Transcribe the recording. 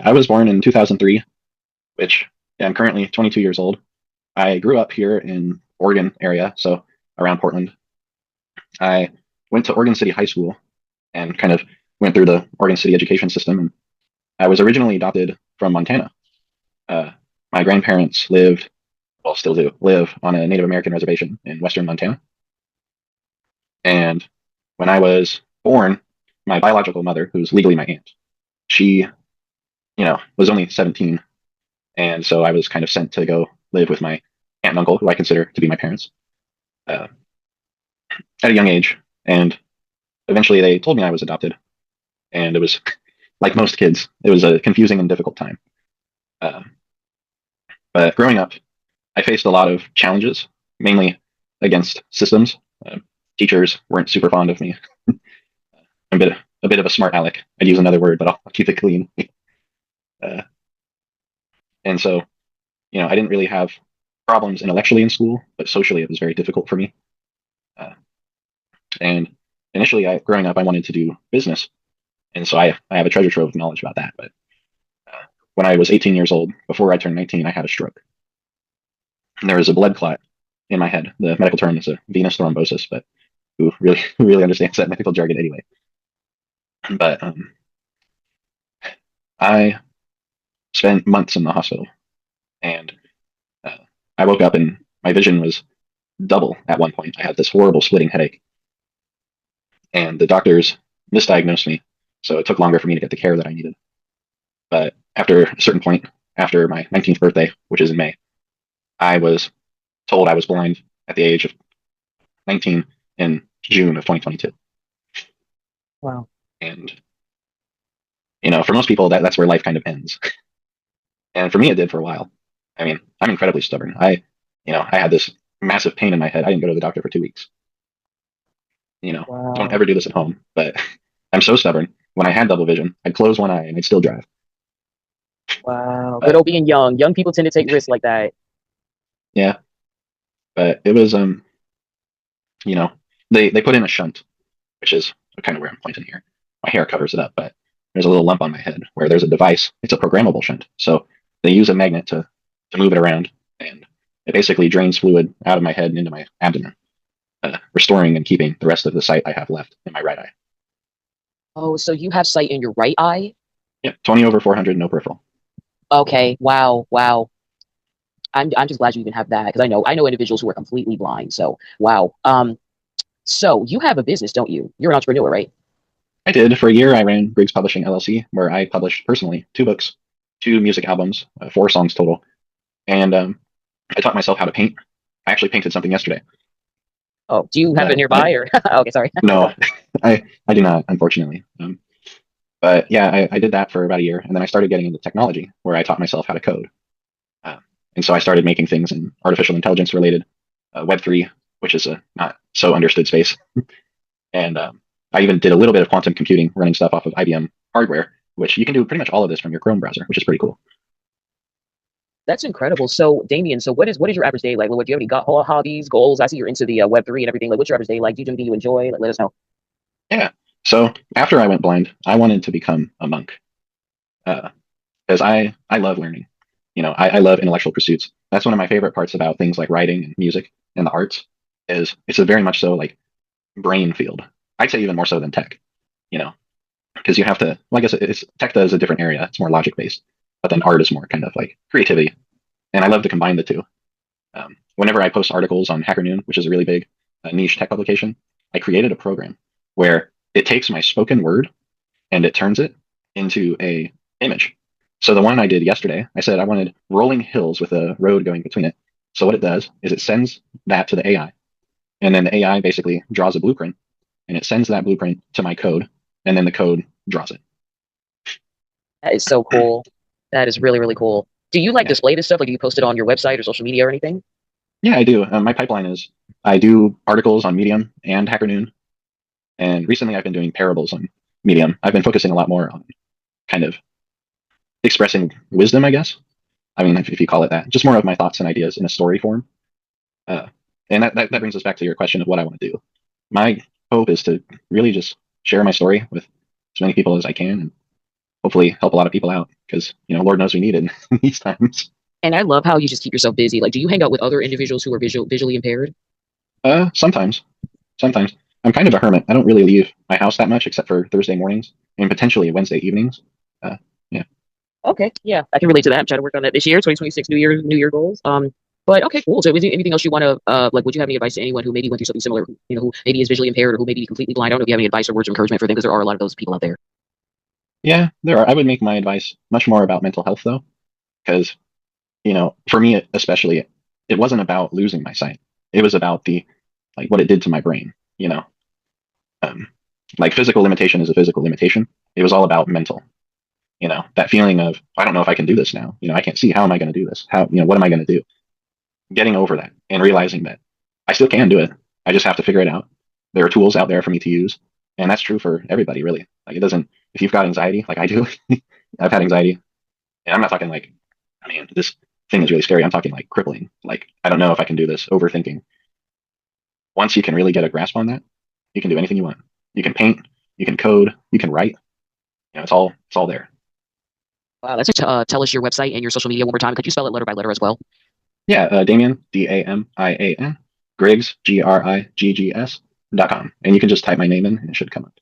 I was born in 2003, which yeah, I'm currently 22 years old. I grew up here in Oregon area, so around Portland. I went to Oregon City High School and kind of went through the Oregon City education system. And I was originally adopted from Montana. Uh, my grandparents lived, well, still do, live on a Native American reservation in western Montana. And when I was born, my biological mother, who's legally my aunt, she, was only 17. And so I was kind of sent to go live with my aunt and uncle, who I consider to be my parents, uh, at a young age. And eventually they told me I was adopted. And it was, like most kids, it was a confusing and difficult time. Uh, but growing up, I faced a lot of challenges, mainly against systems. Teachers weren't super fond of me. I'm a bit of a smart aleck. I'd use another word, but I'll keep it clean. Uh, and so, I didn't really have problems intellectually in school, but socially it was very difficult for me. Uh, and initially, growing up, I wanted to do business, and so I have a treasure trove of knowledge about that. But when I was 18 years old, before I turned 19, I had a stroke. And there was a blood clot in my head. The medical term is a venous thrombosis, but who really who really understands that medical jargon anyway? But I spent months in the hospital, and uh, I woke up and my vision was double at one point. I had this horrible splitting headache, and the doctors misdiagnosed me, so it took longer for me to get the care that I needed. But after a certain point, after my 19th birthday, which is in May, I was told I was blind at the age of 19 in June of 2022. Wow. And for most people, that's where life kind of ends. And for me, it did for a while. I mean, I'm incredibly stubborn. I had this massive pain in my head. I didn't go to the doctor for 2 weeks. Don't Wow. ever do this at home, but I'm so stubborn. When I had double vision, I'd close one eye and I'd still drive. Wow. Good But old being young. Young people tend to take risks like that. yeah, but it was, you know, they put in a shunt, which is kind of where I'm pointing here. My hair covers it up, but there's a little lump on my head where there's a device. It's a programmable shunt. So they use a magnet to move it around, and it basically drains fluid out of my head and into my abdomen, restoring and keeping the rest of the sight I have left in my right eye. Oh, so you have sight in your right eye? Yeah, 20 over 400, no peripheral. Okay. Wow. Wow. I'm just glad you even have that because I know individuals who are completely blind. So wow. So you have a business, don't you? You're an entrepreneur, right? I did. For a year, I ran Briggs Publishing LLC, where I published personally 2 books, 2 music albums, 4 songs total. And I taught myself how to paint. I actually painted something yesterday, Oh, do you have it but nearby or okay, sorry. no, I do not, unfortunately. But yeah, I did that for about a year, and then I started getting into technology, where I taught myself how to code. Uh, and so I started making things in artificial intelligence related, Web3, which is a not so understood space. And I even did a little bit of quantum computing, running stuff off of IBM hardware, which you can do pretty much all of this from your Chrome browser, which is pretty cool. That's incredible. So, Damien, so what is your average day like? What do you have any hobbies, goals? I see you're into the Web3 and everything. Like, what's your average day like? Do you do anything you enjoy? Like, let us know. Yeah. So after I went blind, I wanted to become a monk, because I love learning. I love intellectual pursuits. That's one of my favorite parts about things like writing and music and the arts is it's a very much so like brain field. I'd say even more so than tech, you know, because you have to. Well, I guess it's tech does a different area. It's more logic based, but then art is more kind of like creativity, and I love to combine the two. Whenever I post articles on Hacker Noon, which is a really big niche tech publication, I created a program where it takes my spoken word and it turns it into a image. So the one I did yesterday, I said I wanted rolling hills with a road going between it. So what it does is it sends that to the AI, and then the AI basically draws a blueprint, and it sends that blueprint to my code, and then the code draws it. That is so cool. That is really, really cool. Do you like Yeah, display this stuff? Like, do you post it on your website or social media or anything? yeah, I do. My pipeline is I do articles on Medium and Hacker Noon, and recently I've been doing parables on Medium. I've been focusing a lot more on kind of expressing wisdom, I guess. I mean, if you call it that, just more of my thoughts and ideas in a story form. Uh, and that brings us back to your question of what I want to do. My hope is to really just share my story with as many people as I can and hopefully help a lot of people out. because Lord knows we need it in these times. And I love how you just keep yourself busy. Like, do you hang out with other individuals who are visually impaired? Sometimes, sometimes I'm kind of a hermit. I don't really leave my house that much except for Thursday mornings and potentially Wednesday evenings. Yeah. Okay, yeah, I can relate to that. I'm trying to work on that this year, 2026 New Year goals. But okay, cool. So, is there anything else you want to like? Would you have any advice to anyone who maybe went through something similar, who maybe is visually impaired or who may be completely blind? I don't know if you have any advice or words of encouragement for them because there are a lot of those people out there. Yeah, there are. I would make my advice much more about mental health though, because for me especially, it wasn't about losing my sight. It was about the like what it did to my brain. Um, like physical limitation is a physical limitation. It was all about mental. That feeling of I don't know if I can do this now. I can't see how am I going to do this? How what am I going to do? Getting over that and realizing that I still can do it. I just have to figure it out. There are tools out there for me to use, and that's true for everybody really. Like it doesn't. If you've got anxiety, like I do, I've had anxiety, and I'm not talking like, I mean, this thing is really scary. I'm talking like crippling. Like I don't know if I can do this. Overthinking. Once you can really get a grasp on that, you can do anything you want. You can paint, you can code, you can write. It's all there. Wow, let's tell us your website and your social media one more time. Could you spell it letter by letter as well? Yeah, Damian, Damian, Griggs, Griggs.com. And you can just type my name in and it should come up.